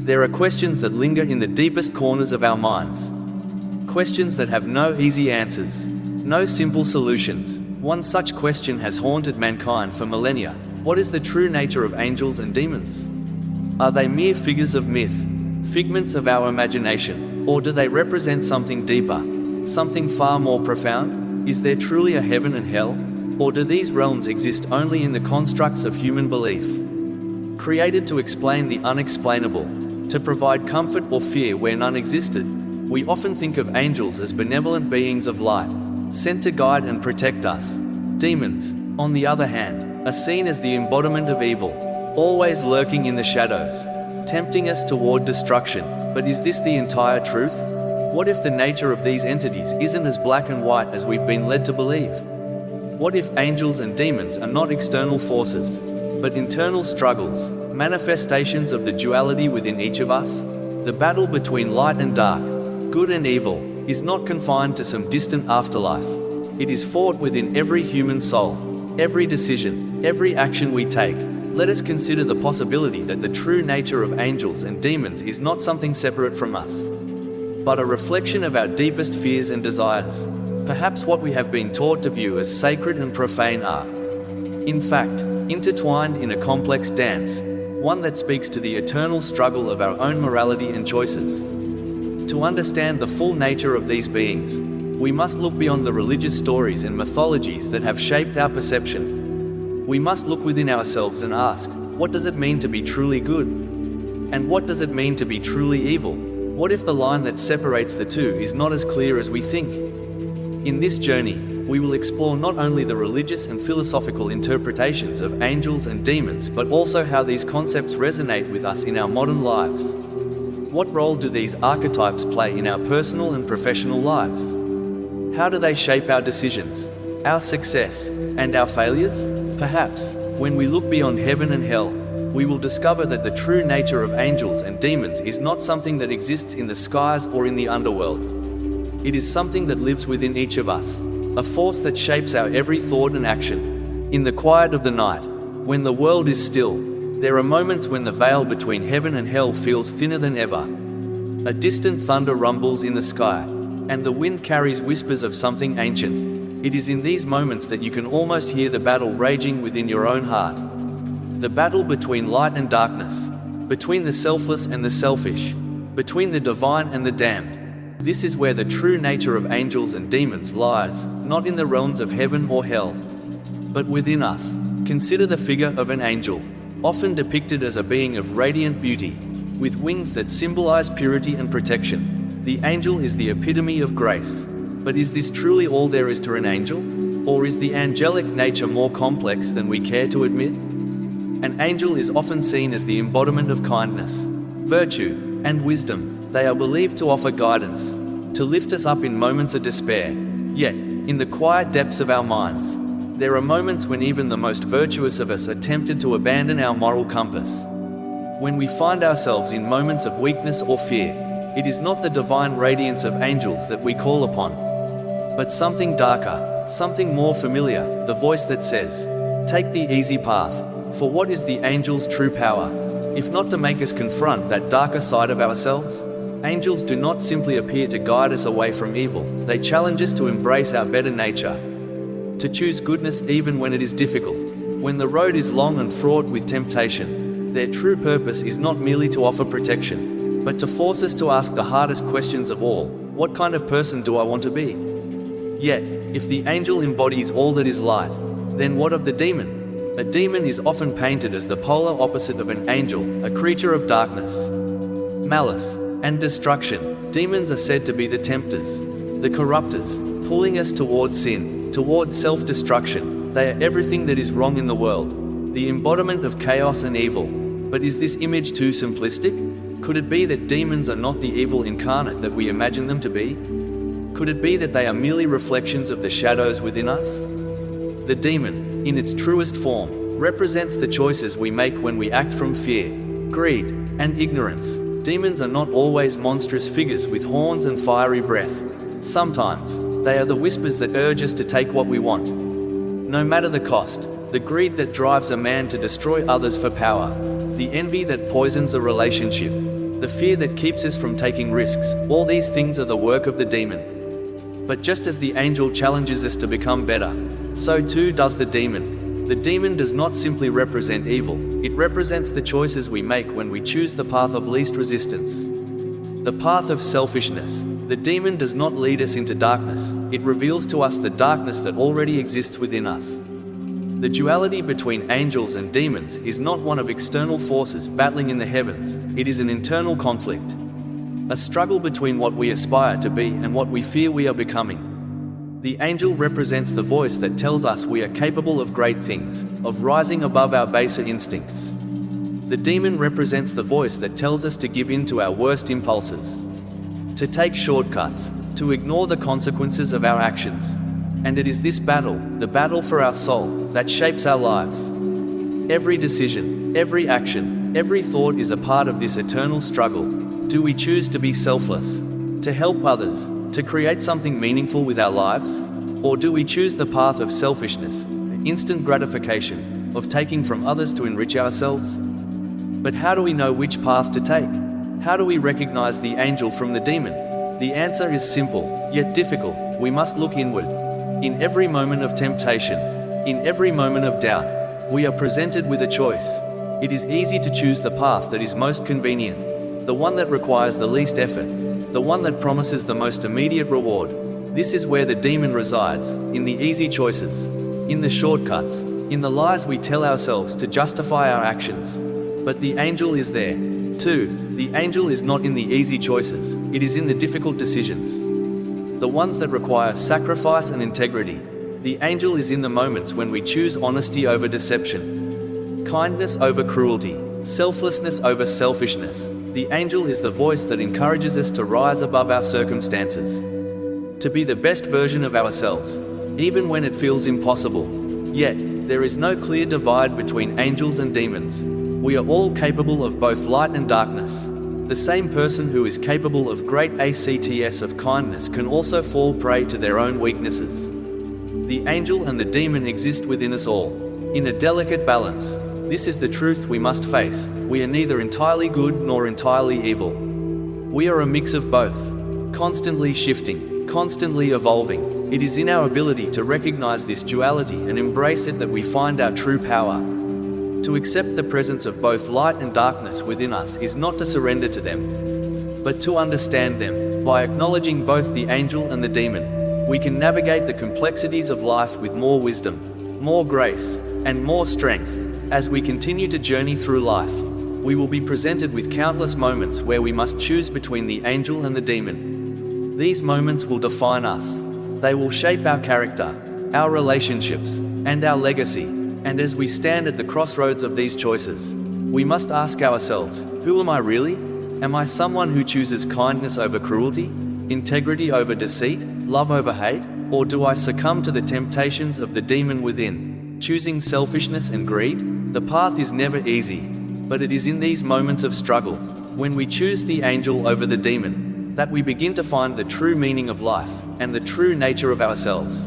There are questions that linger in the deepest corners of our minds. Questions that have no easy answers, no simple solutions. One such question has haunted mankind for millennia. What is the true nature of angels and demons? Are they mere figures of myth, figments of our imagination, or do they represent something deeper, something far more profound? Is there truly a heaven and hell, or do these realms exist only in the constructs of human belief? Created to explain the unexplainable, to provide comfort or fear where none existed, we often think of angels as benevolent beings of light, sent to guide and protect us. Demons, on the other hand, are seen as the embodiment of evil, always lurking in the shadows, tempting us toward destruction. But is this the entire truth? What if the nature of these entities isn't as black and white as we've been led to believe? What if angels and demons are not external forces, but internal struggles, manifestations of the duality within each of us? The battle between light and dark, good and evil, is not confined to some distant afterlife. It is fought within every human soul, every decision, every action we take. Let us consider the possibility that the true nature of angels and demons is not something separate from us, but a reflection of our deepest fears and desires. Perhaps what we have been taught to view as sacred and profane are, in fact, intertwined in a complex dance, one that speaks to the eternal struggle of our own morality and choices. To understand the full nature of these beings, we must look beyond the religious stories and mythologies that have shaped our perception. We must look within ourselves and ask, what does it mean to be truly good? And what does it mean to be truly evil? What if the line that separates the two is not as clear as we think? In this journey, we will explore not only the religious and philosophical interpretations of angels and demons, but also how these concepts resonate with us in our modern lives. What role do these archetypes play in our personal and professional lives? How do they shape our decisions, our success, and our failures? Perhaps, when we look beyond heaven and hell, we will discover that the true nature of angels and demons is not something that exists in the skies or in the underworld. It is something that lives within each of us, a force that shapes our every thought and action. In the quiet of the night, when the world is still, there are moments when the veil between heaven and hell feels thinner than ever. A distant thunder rumbles in the sky, and the wind carries whispers of something ancient. It is in these moments that you can almost hear the battle raging within your own heart. The battle between light and darkness, between the selfless and the selfish, between the divine and the damned. This is where the true nature of angels and demons lies, not in the realms of heaven or hell, but within us. Consider the figure of an angel, often depicted as a being of radiant beauty, with wings that symbolize purity and protection. The angel is the epitome of grace. But is this truly all there is to an angel? Or is the angelic nature more complex than we care to admit? An angel is often seen as the embodiment of kindness, virtue, and wisdom. They are believed to offer guidance, to lift us up in moments of despair. Yet, in the quiet depths of our minds, there are moments when even the most virtuous of us are tempted to abandon our moral compass. When we find ourselves in moments of weakness or fear, it is not the divine radiance of angels that we call upon, but something darker, something more familiar, the voice that says, "Take the easy path." For what is the angel's true power, if not to make us confront that darker side of ourselves? Angels do not simply appear to guide us away from evil, they challenge us to embrace our better nature, to choose goodness even when it is difficult, when the road is long and fraught with temptation. Their true purpose is not merely to offer protection, but to force us to ask the hardest questions of all: what kind of person do I want to be? Yet, if the angel embodies all that is light, then what of the demon? A demon is often painted as the polar opposite of an angel, a creature of darkness, malice, and destruction. Demons are said to be the tempters, the corruptors, pulling us towards sin, towards self-destruction. They are everything that is wrong in the world, the embodiment of chaos and evil. But is this image too simplistic? Could it be that demons are not the evil incarnate that we imagine them to be? Could it be that they are merely reflections of the shadows within us? The demon, in its truest form, represents the choices we make when we act from fear, greed, and ignorance. Demons are not always monstrous figures with horns and fiery breath. Sometimes, they are the whispers that urge us to take what we want, no matter the cost. The greed that drives a man to destroy others for power, the envy that poisons a relationship, the fear that keeps us from taking risks. All these things are the work of the demon. But just as the angel challenges us to become better, so too does the demon. The demon does not simply represent evil, it represents the choices we make when we choose the path of least resistance. The path of selfishness. The demon does not lead us into darkness, it reveals to us the darkness that already exists within us. The duality between angels and demons is not one of external forces battling in the heavens, it is an internal conflict. A struggle between what we aspire to be and what we fear we are becoming. The angel represents the voice that tells us we are capable of great things, of rising above our baser instincts. The demon represents the voice that tells us to give in to our worst impulses, to take shortcuts, to ignore the consequences of our actions. And it is this battle, the battle for our soul, that shapes our lives. Every decision, every action, every thought is a part of this eternal struggle. Do we choose to be selfless, to help others, to create something meaningful with our lives? Or do we choose the path of selfishness, instant gratification, of taking from others to enrich ourselves? But how do we know which path to take? How do we recognize the angel from the demon? The answer is simple, yet difficult. We must look inward. In every moment of temptation, in every moment of doubt, we are presented with a choice. It is easy to choose the path that is most convenient, the one that requires the least effort, the one that promises the most immediate reward. This is where the demon resides, in the easy choices, in the shortcuts, in the lies we tell ourselves to justify our actions. But the angel is there, too. The angel is not in the easy choices, it is in the difficult decisions, the ones that require sacrifice and integrity. The angel is in the moments when we choose honesty over deception, kindness over cruelty, selflessness over selfishness. The angel is the voice that encourages us to rise above our circumstances, to be the best version of ourselves, even when it feels impossible. Yet, there is no clear divide between angels and demons. We are all capable of both light and darkness. The same person who is capable of great acts of kindness can also fall prey to their own weaknesses. The angel and the demon exist within us all, in a delicate balance. This is the truth we must face. We are neither entirely good nor entirely evil. We are a mix of both, constantly shifting, constantly evolving. It is in our ability to recognize this duality and embrace it that we find our true power. To accept the presence of both light and darkness within us is not to surrender to them, but to understand them. By acknowledging both the angel and the demon, we can navigate the complexities of life with more wisdom, more grace, and more strength. As we continue to journey through life, we will be presented with countless moments where we must choose between the angel and the demon. These moments will define us. They will shape our character, our relationships, and our legacy. And as we stand at the crossroads of these choices, we must ask ourselves, who am I really? Am I someone who chooses kindness over cruelty, integrity over deceit, love over hate? Or do I succumb to the temptations of the demon within, choosing selfishness and greed? The path is never easy, but it is in these moments of struggle, when we choose the angel over the demon, that we begin to find the true meaning of life and the true nature of ourselves.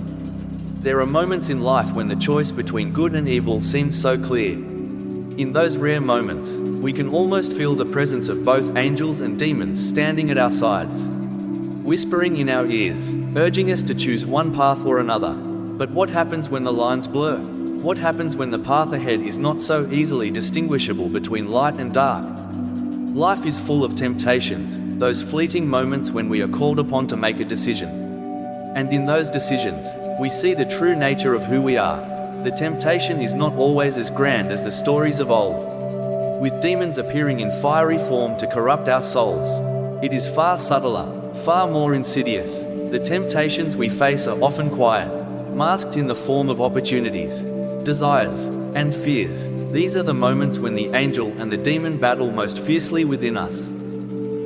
There are moments in life when the choice between good and evil seems so clear. In those rare moments, we can almost feel the presence of both angels and demons standing at our sides, whispering in our ears, urging us to choose one path or another. But what happens when the lines blur? What happens when the path ahead is not so easily distinguishable between light and dark? Life is full of temptations, those fleeting moments when we are called upon to make a decision. And in those decisions, we see the true nature of who we are. The temptation is not always as grand as the stories of old, with demons appearing in fiery form to corrupt our souls. It is far subtler, far more insidious. The temptations we face are often quiet, masked in the form of opportunities, desires, and fears. These are the moments when the angel and the demon battle most fiercely within us.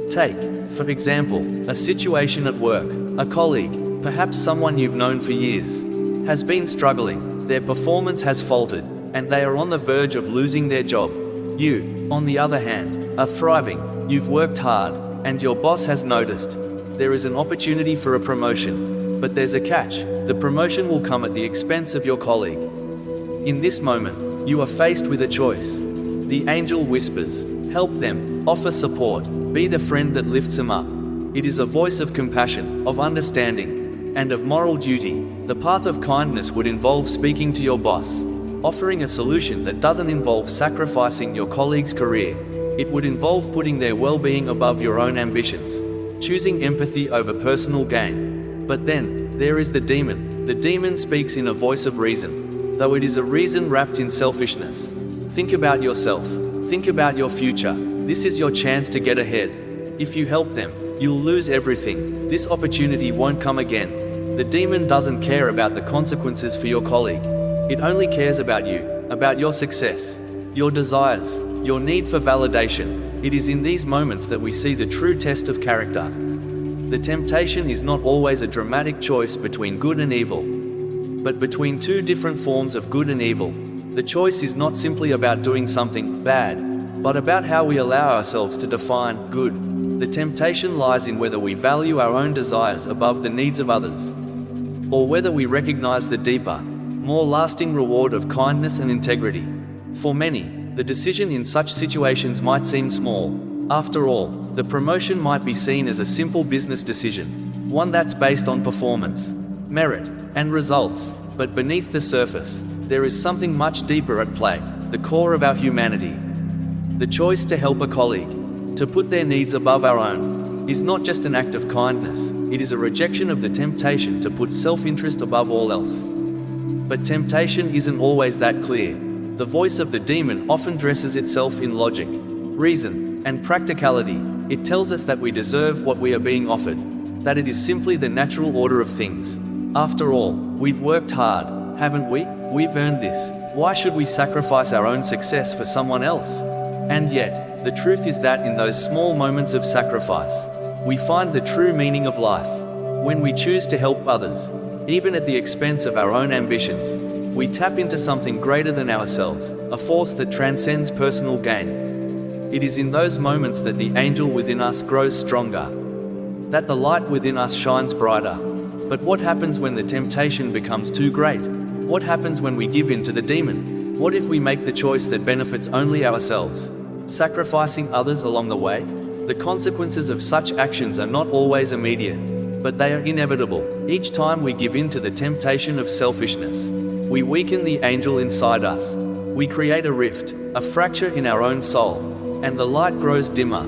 Take, for example, a situation at work. A colleague, perhaps someone you've known for years, has been struggling, their performance has faltered, and they are on the verge of losing their job. You, on the other hand, are thriving, you've worked hard, and your boss has noticed. There is an opportunity for a promotion, but there's a catch. The promotion will come at the expense of your colleague. In this moment, you are faced with a choice. The angel whispers, help them, offer support, be the friend that lifts them up. It is a voice of compassion, of understanding, and of moral duty. The path of kindness would involve speaking to your boss, offering a solution that doesn't involve sacrificing your colleague's career. It would involve putting their well-being above your own ambitions, choosing empathy over personal gain. But then, there is the demon. The demon speaks in a voice of reason, though it is a reason wrapped in selfishness. Think about yourself. Think about your future. This is your chance to get ahead. If you help them, you'll lose everything. This opportunity won't come again. The demon doesn't care about the consequences for your colleague. It only cares about you, about your success, your desires, your need for validation. It is in these moments that we see the true test of character. The temptation is not always a dramatic choice between good and evil, but between two different forms of good and evil. The choice is not simply about doing something bad, but about how we allow ourselves to define good. The temptation lies in whether we value our own desires above the needs of others, or whether we recognize the deeper, more lasting reward of kindness and integrity. For many, the decision in such situations might seem small. After all, the promotion might be seen as a simple business decision, one that's based on performance, merit, and results. But beneath the surface, there is something much deeper at play, the core of our humanity. The choice to help a colleague, to put their needs above our own, is not just an act of kindness, it is a rejection of the temptation to put self-interest above all else. But temptation isn't always that clear. The voice of the demon often dresses itself in logic, reason, and practicality. It tells us that we deserve what we are being offered, that it is simply the natural order of things. After all, we've worked hard, haven't we? We've earned this. Why should we sacrifice our own success for someone else? And yet, the truth is that in those small moments of sacrifice, we find the true meaning of life. When we choose to help others, even at the expense of our own ambitions, we tap into something greater than ourselves, a force that transcends personal gain. It is in those moments that the angel within us grows stronger, that the light within us shines brighter. But what happens when the temptation becomes too great? What happens when we give in to the demon? What if we make the choice that benefits only ourselves, sacrificing others along the way? The consequences of such actions are not always immediate, but they are inevitable. Each time we give in to the temptation of selfishness, we weaken the angel inside us. We create a rift, a fracture in our own soul, and the light grows dimmer.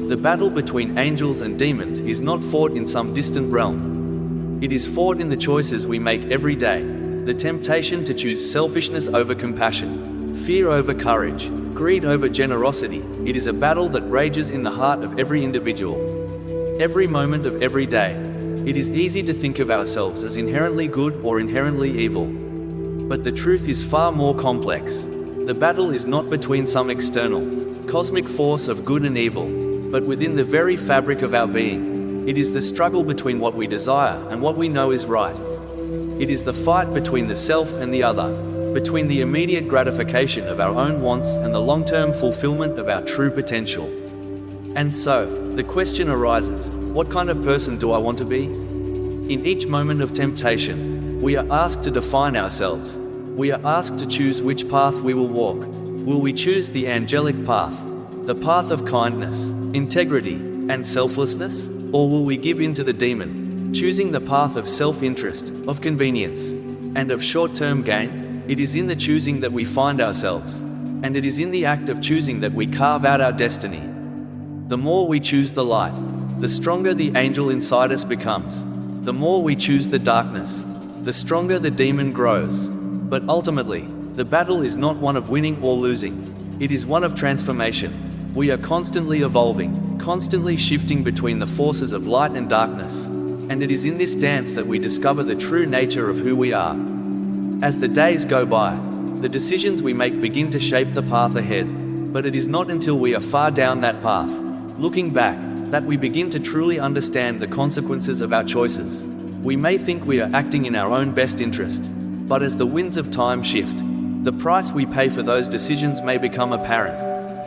The battle between angels and demons is not fought in some distant realm. It is fought in the choices we make every day. The temptation to choose selfishness over compassion, fear over courage, greed over generosity. It is a battle that rages in the heart of every individual, every moment of every day. It is easy to think of ourselves as inherently good or inherently evil. But the truth is far more complex. The battle is not between some external, cosmic force of good and evil, but within the very fabric of our being. It is the struggle between what we desire and what we know is right. It is the fight between the self and the other, between the immediate gratification of our own wants and the long-term fulfillment of our true potential. And so, the question arises, what kind of person do I want to be? In each moment of temptation, we are asked to define ourselves. We are asked to choose which path we will walk. Will we choose the angelic path, the path of kindness, integrity, and selflessness? Or will we give in to the demon, choosing the path of self-interest, of convenience, and of short-term gain? It is in the choosing that we find ourselves, and it is in the act of choosing that we carve out our destiny. The more we choose the light, the stronger the angel inside us becomes. The more we choose the darkness, the stronger the demon grows. But ultimately, the battle is not one of winning or losing. It is one of transformation. We are constantly evolving, constantly shifting between the forces of light and darkness. And it is in this dance that we discover the true nature of who we are. As the days go by, the decisions we make begin to shape the path ahead. But it is not until we are far down that path, looking back, that we begin to truly understand the consequences of our choices. We may think we are acting in our own best interest, but as the winds of time shift, the price we pay for those decisions may become apparent.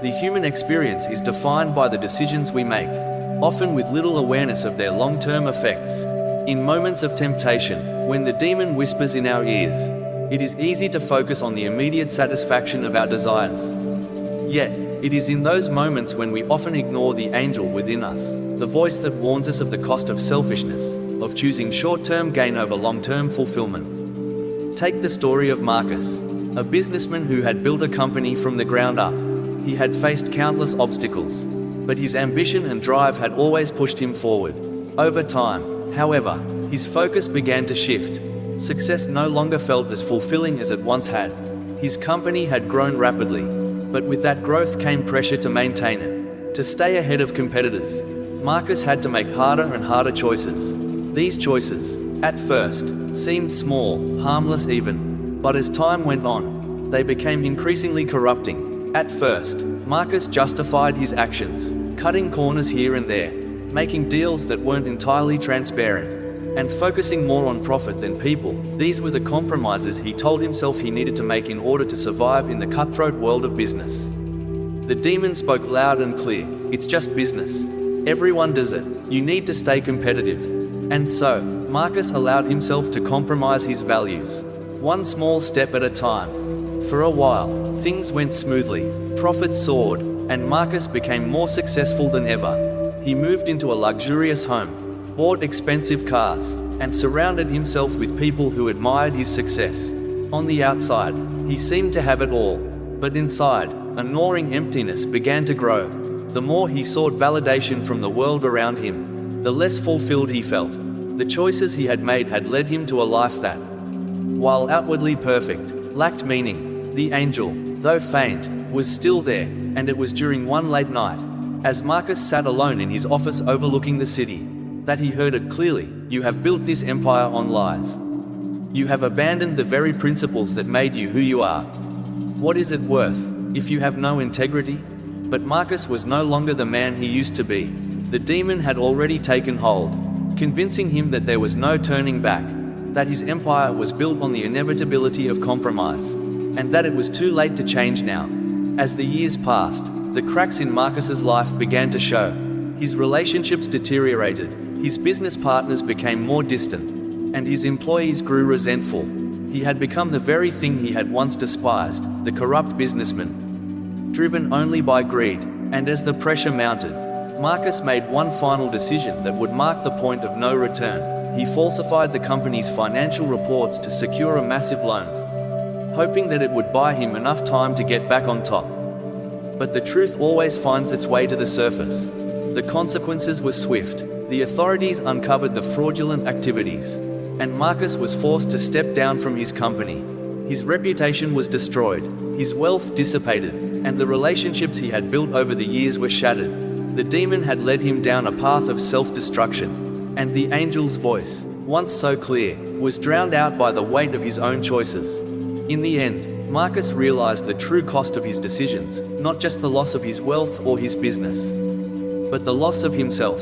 The human experience is defined by the decisions we make, often with little awareness of their long-term effects. In moments of temptation, when the demon whispers in our ears, it is easy to focus on the immediate satisfaction of our desires. Yet, It is in those moments when we often ignore the angel within us, the voice that warns us of the cost of selfishness, of choosing short-term gain over long-term fulfillment. Take the story of Marcus, a businessman who had built a company from the ground up. He had faced countless obstacles, but his ambition and drive had always pushed him forward. Over time, however, his focus began to shift. Success no longer felt as fulfilling as it once had. His company had grown rapidly, but with that growth came pressure to maintain it. To stay ahead of competitors, Marcus had to make harder and harder choices. These choices, at first, seemed small, harmless even, but as time went on, they became increasingly corrupting. At first, Marcus justified his actions, cutting corners here and there, making deals that weren't entirely transparent, and focusing more on profit than people. These were the compromises he told himself he needed to make in order to survive in the cutthroat world of business. The demon spoke loud and clear, "It's just business. Everyone does it. You need to stay competitive." And so, Marcus allowed himself to compromise his values, one small step at a time. For a while, things went smoothly, profits soared, and Marcus became more successful than ever. He moved into a luxurious home, bought expensive cars, and surrounded himself with people who admired his success. On the outside, he seemed to have it all, but inside, a gnawing emptiness began to grow. The more he sought validation from the world around him, the less fulfilled he felt. The choices he had made had led him to a life that, while outwardly perfect, lacked meaning. The angel, though faint, was still there, and it was during one late night, as Marcus sat alone in his office overlooking the city, that he heard it clearly: "You have built this empire on lies. You have abandoned the very principles that made you who you are. What is it worth, if you have no integrity?" But Marcus was no longer the man he used to be. The demon had already taken hold, convincing him that there was no turning back, that his empire was built on the inevitability of compromise, and that it was too late to change now. As the years passed, the cracks in Marcus's life began to show. His relationships deteriorated, his business partners became more distant, and his employees grew resentful. He had become the very thing he had once despised, the corrupt businessman, driven only by greed. And as the pressure mounted, Marcus made one final decision that would mark the point of no return. He falsified the company's financial reports to secure a massive loan, hoping that it would buy him enough time to get back on top. But the truth always finds its way to the surface. The consequences were swift. The authorities uncovered the fraudulent activities, and Marcus was forced to step down from his company. His reputation was destroyed, his wealth dissipated, and the relationships he had built over the years were shattered. The demon had led him down a path of self-destruction, and the angel's voice, once so clear, was drowned out by the weight of his own choices. In the end, Marcus realized the true cost of his decisions, not just the loss of his wealth or his business, but the loss of himself.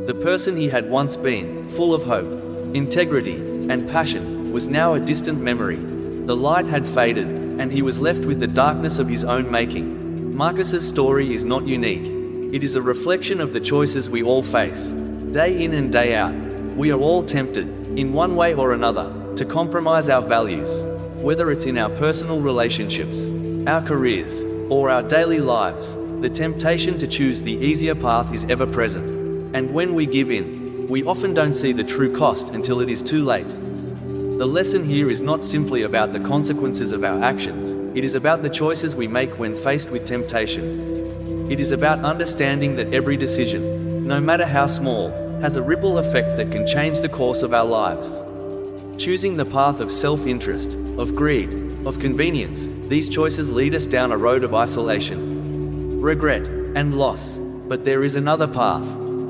The person he had once been, full of hope, integrity, and passion, was now a distant memory. The light had faded, and he was left with the darkness of his own making. Marcus's story is not unique. It is a reflection of the choices we all face, day in and day out. We are all tempted, in one way or another, to compromise our values, whether it's in our personal relationships, our careers, or our daily lives. The temptation to choose the easier path is ever present. And when we give in, we often don't see the true cost until it is too late. The lesson here is not simply about the consequences of our actions, it is about the choices we make when faced with temptation. It is about understanding that every decision, no matter how small, has a ripple effect that can change the course of our lives. Choosing the path of self-interest, of greed, of convenience, these choices lead us down a road of isolation, regret, and loss. But there is another path.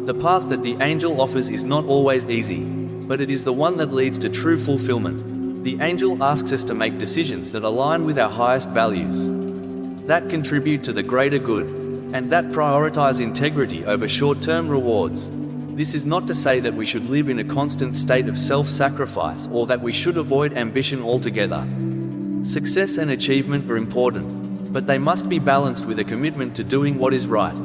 The path that the angel offers is not always easy, but it is the one that leads to true fulfillment. The angel asks us to make decisions that align with our highest values, that contribute to the greater good, and that prioritize integrity over short-term rewards. This is not to say that we should live in a constant state of self-sacrifice or that we should avoid ambition altogether. Success and achievement are important, but they must be balanced with a commitment to doing what is right.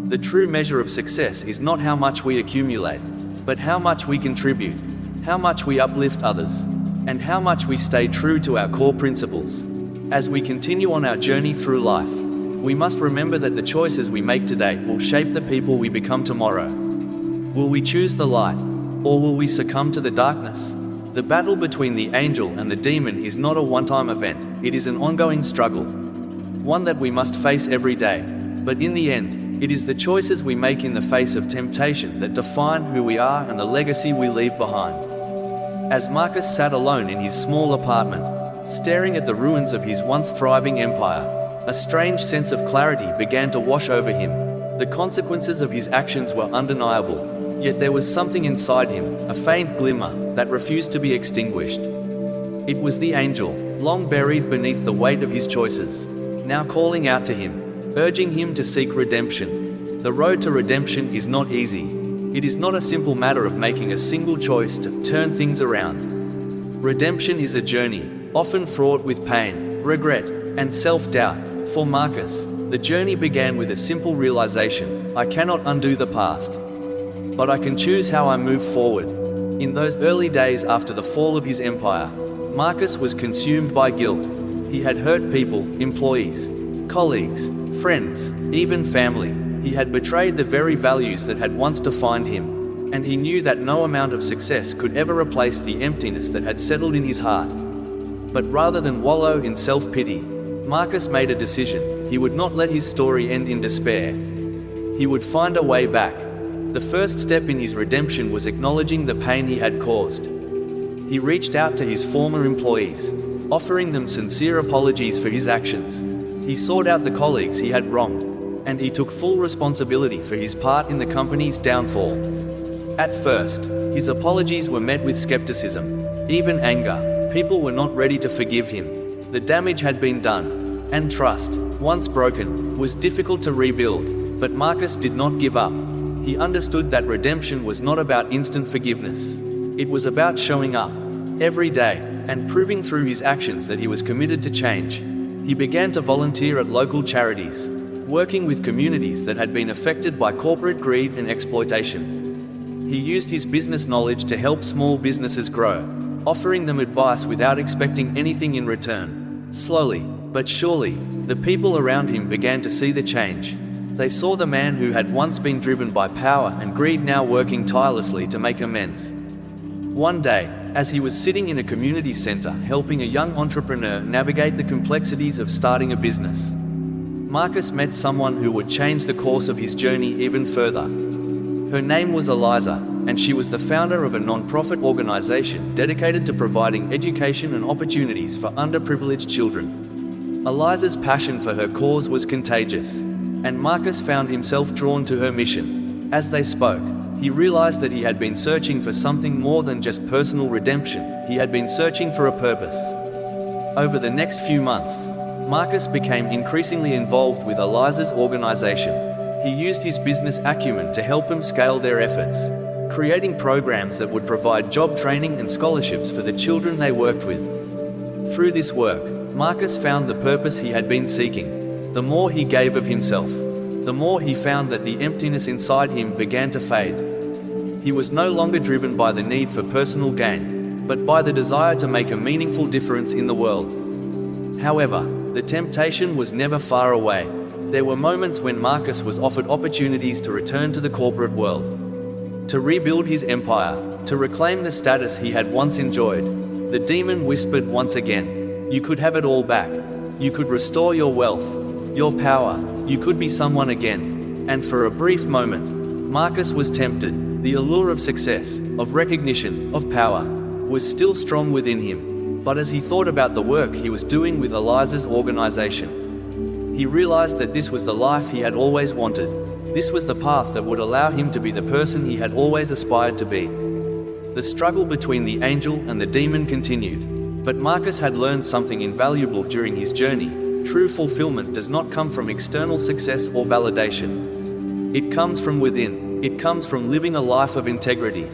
The true measure of success is not how much we accumulate, but how much we contribute, how much we uplift others, and how much we stay true to our core principles. As we continue on our journey through life, We must remember that the choices we make today will shape the people we become tomorrow. Will we choose the light, or will we succumb to the darkness? The battle between the angel and the demon is not a one-time event, it is an ongoing struggle. One that we must face every day. But in the end, it is the choices we make in the face of temptation that define who we are and the legacy we leave behind. As Marcus sat alone in his small apartment, staring at the ruins of his once thriving empire, a strange sense of clarity began to wash over him. The consequences of his actions were undeniable, yet there was something inside him, a faint glimmer, that refused to be extinguished. It was the angel, long buried beneath the weight of his choices, now calling out to him, urging him to seek redemption. The road to redemption is not easy. It is not a simple matter of making a single choice to turn things around. Redemption is a journey, often fraught with pain, regret, and self-doubt. For Marcus, the journey began with a simple realization: I cannot undo the past, but I can choose how I move forward. In those early days after the fall of his empire, Marcus was consumed by guilt. He had hurt people, employees, colleagues, friends, even family. He had betrayed the very values that had once defined him, and he knew that no amount of success could ever replace the emptiness that had settled in his heart. But rather than wallow in self-pity, Marcus made a decision. He would not let his story end in despair. He would find a way back. The first step in his redemption was acknowledging the pain he had caused. He reached out to his former employees, offering them sincere apologies for his actions. He sought out the colleagues he had wronged, and he took full responsibility for his part in the company's downfall. At first, his apologies were met with skepticism, even anger. People were not ready to forgive him. The damage had been done, and trust, once broken, was difficult to rebuild. But Marcus did not give up. He understood that redemption was not about instant forgiveness. It was about showing up every day and proving through his actions that he was committed to change. He began to volunteer at local charities, working with communities that had been affected by corporate greed and exploitation. He used his business knowledge to help small businesses grow, offering them advice without expecting anything in return. Slowly, but surely, the people around him began to see the change. They saw the man who had once been driven by power and greed now working tirelessly to make amends. One day, as he was sitting in a community center helping a young entrepreneur navigate the complexities of starting a business, Marcus met someone who would change the course of his journey even further. Her name was Eliza, and she was the founder of a non-profit organization dedicated to providing education and opportunities for underprivileged children. Eliza's passion for her cause was contagious, and Marcus found himself drawn to her mission. As they spoke, he realized that he had been searching for something more than just personal redemption. He had been searching for a purpose. Over the next few months, Marcus became increasingly involved with Eliza's organization. He used his business acumen to help them scale their efforts, creating programs that would provide job training and scholarships for the children they worked with. Through this work, Marcus found the purpose he had been seeking. The more he gave of himself, the more he found that the emptiness inside him began to fade. He was no longer driven by the need for personal gain, but by the desire to make a meaningful difference in the world. However, the temptation was never far away. There were moments when Marcus was offered opportunities to return to the corporate world, to rebuild his empire, to reclaim the status he had once enjoyed. The demon whispered once again, "You could have it all back. You could restore your wealth, your power. You could be someone again." And for a brief moment, Marcus was tempted. The allure of success, of recognition, of power, was still strong within him. But as he thought about the work he was doing with Eliza's organization, he realized that this was the life he had always wanted. This was the path that would allow him to be the person he had always aspired to be. The struggle between the angel and the demon continued, but Marcus had learned something invaluable during his journey. True fulfillment does not come from external success or validation. It comes from within. It comes from living a life of integrity,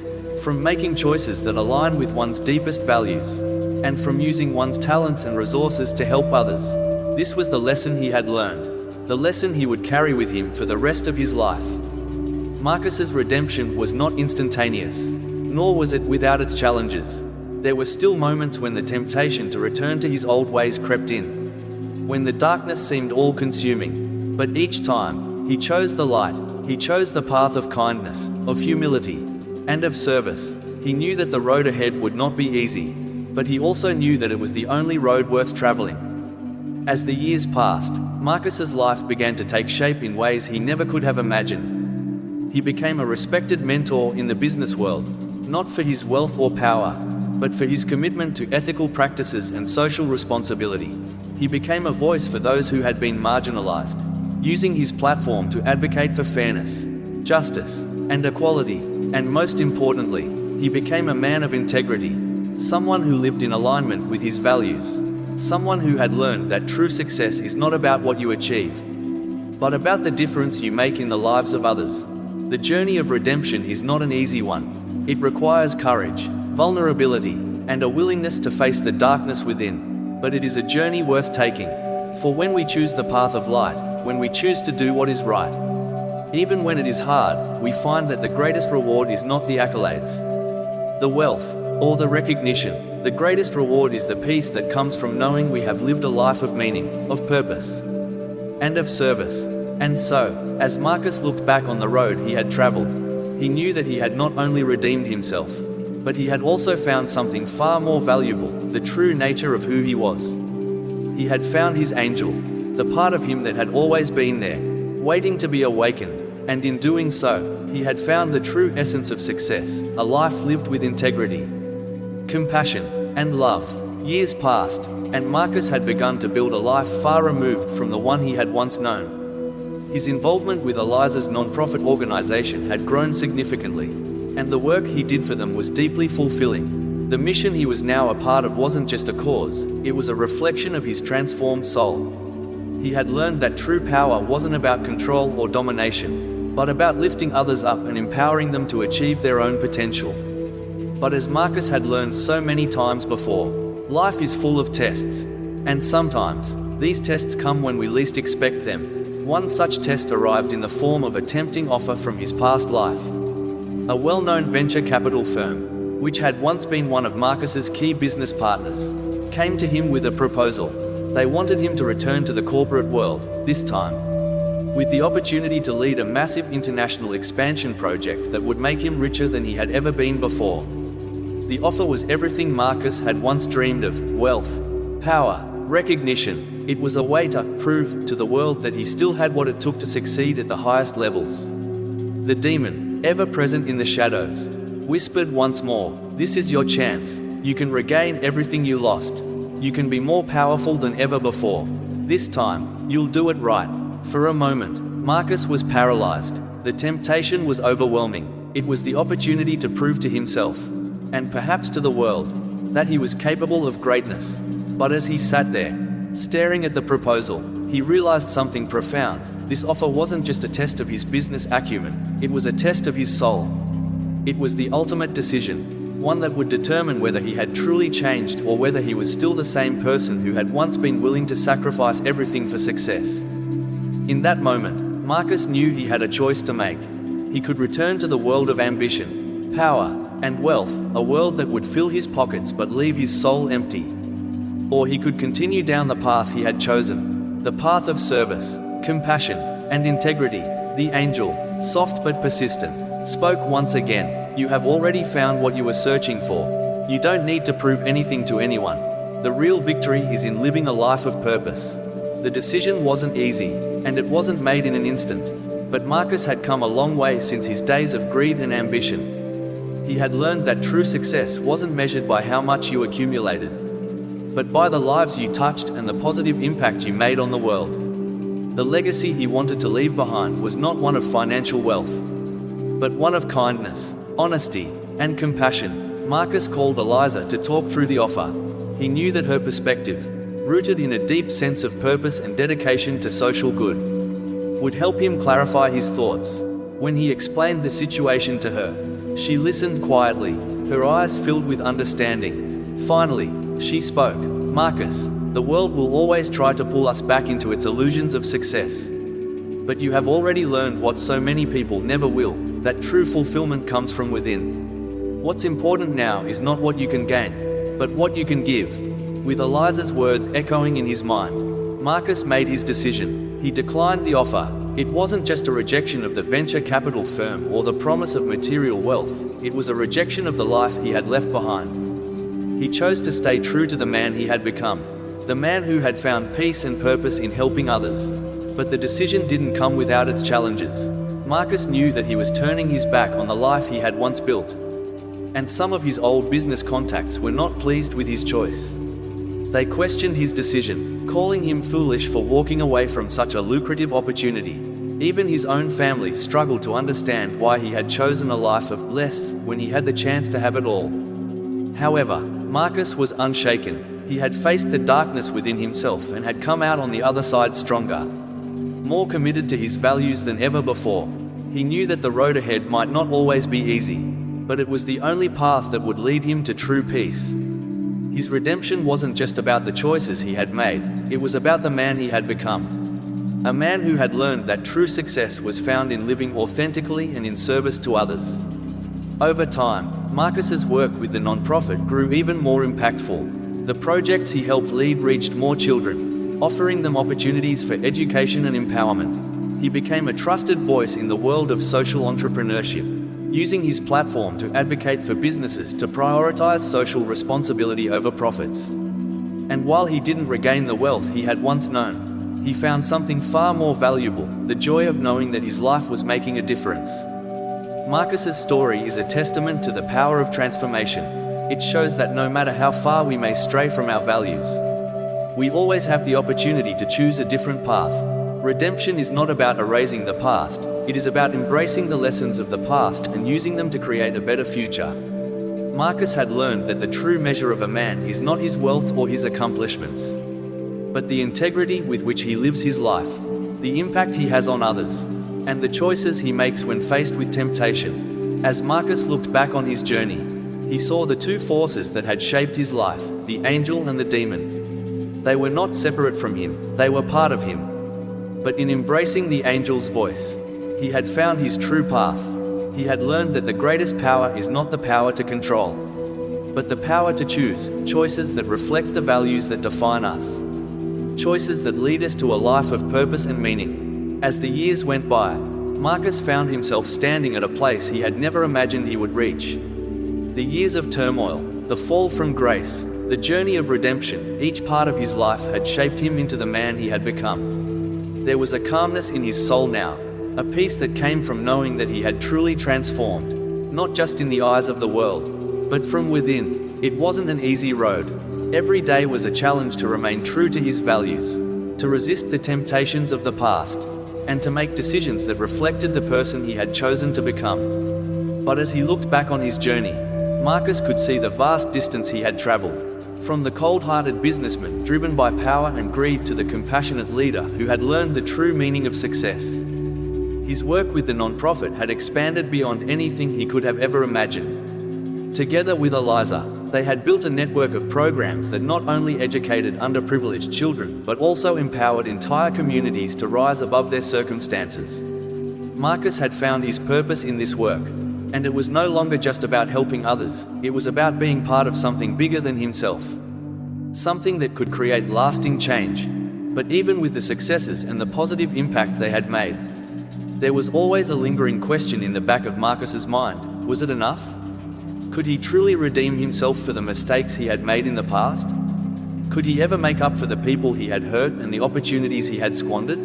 from making choices that align with one's deepest values, and from using one's talents and resources to help others. This was the lesson he had learned, the lesson he would carry with him for the rest of his life. Marcus's redemption was not instantaneous, nor was it without its challenges. There were still moments when the temptation to return to his old ways crept in, when the darkness seemed all-consuming. But each time, he chose the light, he chose the path of kindness, of humility, and of service. He knew that the road ahead would not be easy, but he also knew that it was the only road worth traveling. As the years passed, Marcus's life began to take shape in ways he never could have imagined. He became a respected mentor in the business world, not for his wealth or power, but for his commitment to ethical practices and social responsibility. He became a voice for those who had been marginalized, using his platform to advocate for fairness, justice, and equality. And most importantly, he became a man of integrity, someone who lived in alignment with his values, someone who had learned that true success is not about what you achieve, but about the difference you make in the lives of others. The journey of redemption is not an easy one. It requires courage, vulnerability, and a willingness to face the darkness within. But it is a journey worth taking. For when we choose the path of light, when we choose to do what is right, even when it is hard, we find that the greatest reward is not the accolades, the wealth, or the recognition. The greatest reward is the peace that comes from knowing we have lived a life of meaning, of purpose, and of service. And so, as Marcus looked back on the road he had traveled, he knew that he had not only redeemed himself, but he had also found something far more valuable, the true nature of who he was. He had found his angel, the part of him that had always been there, waiting to be awakened, and in doing so, he had found the true essence of success, a life lived with integrity, compassion, and love. Years passed, and Marcus had begun to build a life far removed from the one he had once known. His involvement with Eliza's non-profit organization had grown significantly, and the work he did for them was deeply fulfilling. The mission he was now a part of wasn't just a cause, it was a reflection of his transformed soul. He had learned that true power wasn't about control or domination, but about lifting others up and empowering them to achieve their own potential. But as Marcus had learned so many times before, life is full of tests, and sometimes, these tests come when we least expect them. One such test arrived in the form of a tempting offer from his past life. A well-known venture capital firm, which had once been one of Marcus's key business partners, came to him with a proposal. They wanted him to return to the corporate world, this time with the opportunity to lead a massive international expansion project that would make him richer than he had ever been before. The offer was everything Marcus had once dreamed of: wealth, power, recognition. It was a way to prove to the world that he still had what it took to succeed at the highest levels. The demon, ever present in the shadows, whispered once more, "This is your chance. You can regain everything you lost. You can be more powerful than ever before. This time, you'll do it right." For a moment, Marcus was paralyzed. The temptation was overwhelming. It was the opportunity to prove to himself, and perhaps to the world, that he was capable of greatness. But as he sat there, staring at the proposal, he realized something profound. This offer wasn't just a test of his business acumen, it was a test of his soul. It was the ultimate decision, one that would determine whether he had truly changed or whether he was still the same person who had once been willing to sacrifice everything for success. In that moment, Marcus knew he had a choice to make. He could return to the world of ambition, power, and wealth, a world that would fill his pockets but leave his soul empty. Or he could continue down the path he had chosen, the path of service, compassion, and integrity. The angel, soft but persistent, spoke once again, "You have already found what you were searching for. You don't need to prove anything to anyone. The real victory is in living a life of purpose." The decision wasn't easy, and it wasn't made in an instant, but Marcus had come a long way since his days of greed and ambition. He had learned that true success wasn't measured by how much you accumulated, but by the lives you touched and the positive impact you made on the world. The legacy he wanted to leave behind was not one of financial wealth, but one of kindness, honesty, and compassion. Marcus called Eliza to talk through the offer. He knew that her perspective, rooted in a deep sense of purpose and dedication to social good, would help him clarify his thoughts. When he explained the situation to her, she listened quietly, her eyes filled with understanding. Finally, she spoke. "Marcus, the world will always try to pull us back into its illusions of success. But you have already learned what so many people never will, that true fulfillment comes from within. What's important now is not what you can gain, but what you can give." With Eliza's words echoing in his mind, Marcus made his decision. He declined the offer. It wasn't just a rejection of the venture capital firm or the promise of material wealth, it was a rejection of the life he had left behind. He chose to stay true to the man he had become, the man who had found peace and purpose in helping others. But the decision didn't come without its challenges. Marcus knew that he was turning his back on the life he had once built, and some of his old business contacts were not pleased with his choice. They questioned his decision, calling him foolish for walking away from such a lucrative opportunity. Even his own family struggled to understand why he had chosen a life of less when he had the chance to have it all. However, Marcus was unshaken. He had faced the darkness within himself and had come out on the other side stronger, more committed to his values than ever before. He knew that the road ahead might not always be easy, but it was the only path that would lead him to true peace. His redemption wasn't just about the choices he had made, it was about the man he had become. A man who had learned that true success was found in living authentically and in service to others. Over time, Marcus's work with the nonprofit grew even more impactful. The projects he helped lead reached more children, offering them opportunities for education and empowerment. He became a trusted voice in the world of social entrepreneurship, using his platform to advocate for businesses to prioritize social responsibility over profits. And while he didn't regain the wealth he had once known, he found something far more valuable, the joy of knowing that his life was making a difference. Marcus's story is a testament to the power of transformation. It shows that no matter how far we may stray from our values, we always have the opportunity to choose a different path. Redemption is not about erasing the past, it is about embracing the lessons of the past and using them to create a better future. Marcus had learned that the true measure of a man is not his wealth or his accomplishments, but the integrity with which he lives his life, the impact he has on others, and the choices he makes when faced with temptation. As Marcus looked back on his journey, he saw the two forces that had shaped his life, the angel and the demon. They were not separate from him, they were part of him. But in embracing the angel's voice, he had found his true path. He had learned that the greatest power is not the power to control, but the power to choose, choices that reflect the values that define us. Choices that lead us to a life of purpose and meaning. As the years went by, Marcus found himself standing at a place he had never imagined he would reach. The years of turmoil, the fall from grace, the journey of redemption, each part of his life had shaped him into the man he had become. There was a calmness in his soul now, a peace that came from knowing that he had truly transformed, not just in the eyes of the world, but from within. It wasn't an easy road. Every day was a challenge to remain true to his values, to resist the temptations of the past, and to make decisions that reflected the person he had chosen to become. But as he looked back on his journey, Marcus could see the vast distance he had traveled, from the cold-hearted businessman driven by power and greed to the compassionate leader who had learned the true meaning of success. His work with the nonprofit had expanded beyond anything he could have ever imagined. Together with Eliza, they had built a network of programs that not only educated underprivileged children, but also empowered entire communities to rise above their circumstances. Marcus had found his purpose in this work, and it was no longer just about helping others, it was about being part of something bigger than himself. Something that could create lasting change. But even with the successes and the positive impact they had made, there was always a lingering question in the back of Marcus's mind. Was it enough? Could he truly redeem himself for the mistakes he had made in the past? Could he ever make up for the people he had hurt and the opportunities he had squandered?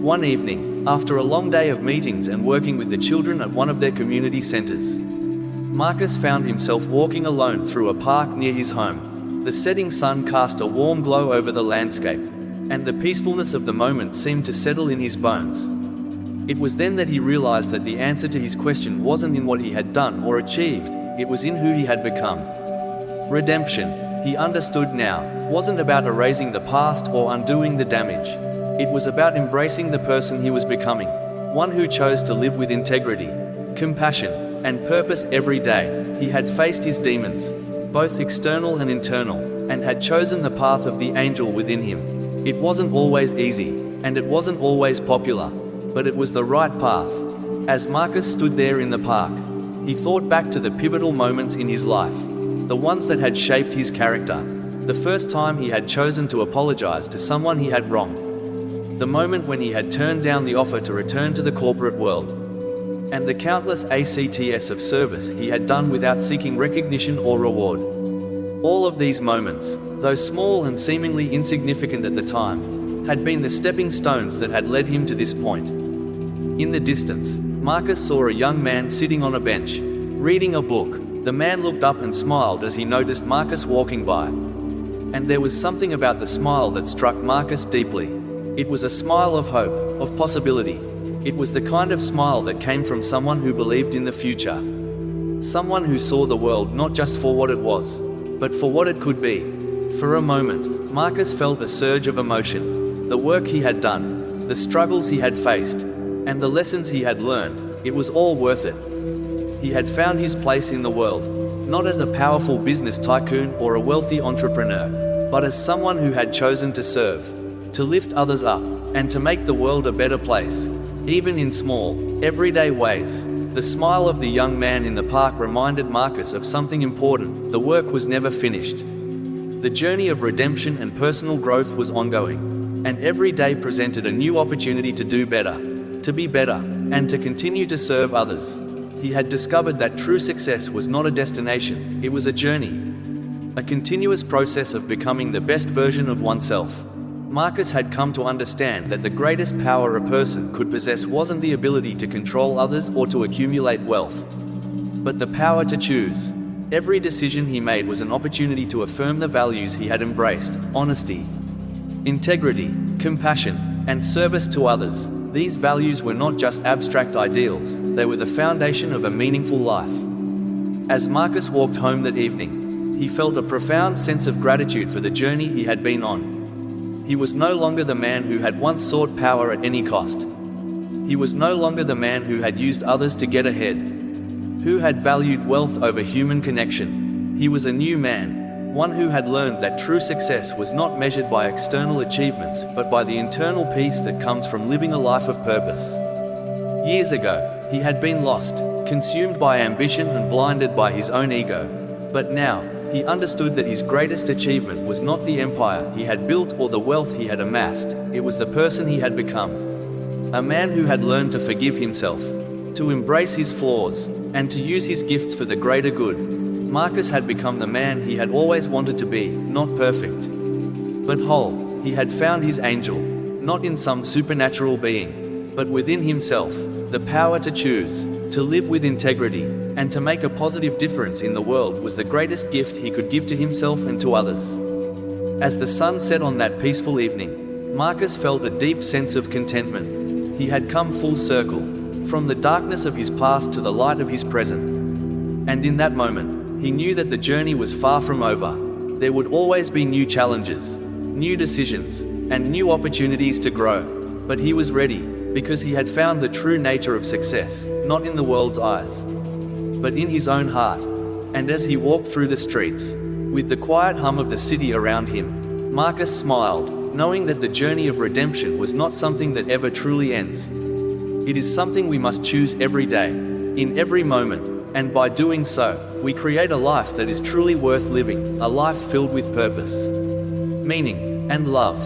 One evening, after a long day of meetings and working with the children at one of their community centers, Marcus found himself walking alone through a park near his home. The setting sun cast a warm glow over the landscape, and the peacefulness of the moment seemed to settle in his bones. It was then that he realized that the answer to his question wasn't in what he had done or achieved, it was in who he had become. Redemption, he understood now, wasn't about erasing the past or undoing the damage. It was about embracing the person he was becoming, one who chose to live with integrity, compassion, and purpose every day. He had faced his demons, both external and internal, and had chosen the path of the angel within him. It wasn't always easy, and it wasn't always popular, but it was the right path. As Marcus stood there in the park, he thought back to the pivotal moments in his life, the ones that had shaped his character, the first time he had chosen to apologize to someone he had wronged, the moment when he had turned down the offer to return to the corporate world, and the countless acts of service he had done without seeking recognition or reward. All of these moments, though small and seemingly insignificant at the time, had been the stepping stones that had led him to this point. In the distance, Marcus saw a young man sitting on a bench, reading a book. The man looked up and smiled as he noticed Marcus walking by. And there was something about the smile that struck Marcus deeply. It was a smile of hope, of possibility. It was the kind of smile that came from someone who believed in the future. Someone who saw the world not just for what it was, but for what it could be. For a moment, Marcus felt a surge of emotion. The work he had done, the struggles he had faced, and the lessons he had learned, it was all worth it. He had found his place in the world, not as a powerful business tycoon or a wealthy entrepreneur, but as someone who had chosen to serve, to lift others up, and to make the world a better place, even in small, everyday ways. The smile of the young man in the park reminded Marcus of something important. The work was never finished. The journey of redemption and personal growth was ongoing, and every day presented a new opportunity to do better, to be better, and to continue to serve others. He had discovered that true success was not a destination, it was a journey, a continuous process of becoming the best version of oneself. Marcus had come to understand that the greatest power a person could possess wasn't the ability to control others or to accumulate wealth, but the power to choose. Every decision he made was an opportunity to affirm the values he had embraced: honesty, integrity, compassion, and service to others. These values were not just abstract ideals, they were the foundation of a meaningful life. As Marcus walked home that evening, he felt a profound sense of gratitude for the journey he had been on. He was no longer the man who had once sought power at any cost. He was no longer the man who had used others to get ahead, who had valued wealth over human connection. He was a new man, one who had learned that true success was not measured by external achievements, but by the internal peace that comes from living a life of purpose. Years ago, he had been lost, consumed by ambition and blinded by his own ego. But now, he understood that his greatest achievement was not the empire he had built or the wealth he had amassed, it was the person he had become. A man who had learned to forgive himself, to embrace his flaws, and to use his gifts for the greater good. Marcus had become the man he had always wanted to be, not perfect, but whole. He had found his angel, not in some supernatural being, but within himself, the power to choose, to live with integrity, and to make a positive difference in the world was the greatest gift he could give to himself and to others. As the sun set on that peaceful evening, Marcus felt a deep sense of contentment. He had come full circle, from the darkness of his past to the light of his present. And in that moment, he knew that the journey was far from over. There would always be new challenges, new decisions, and new opportunities to grow. But he was ready, because he had found the true nature of success, not in the world's eyes, but in his own heart. And as he walked through the streets, with the quiet hum of the city around him, Marcus smiled, knowing that the journey of redemption was not something that ever truly ends. It is something we must choose every day, in every moment, and by doing so, we create a life that is truly worth living, a life filled with purpose, meaning, and love.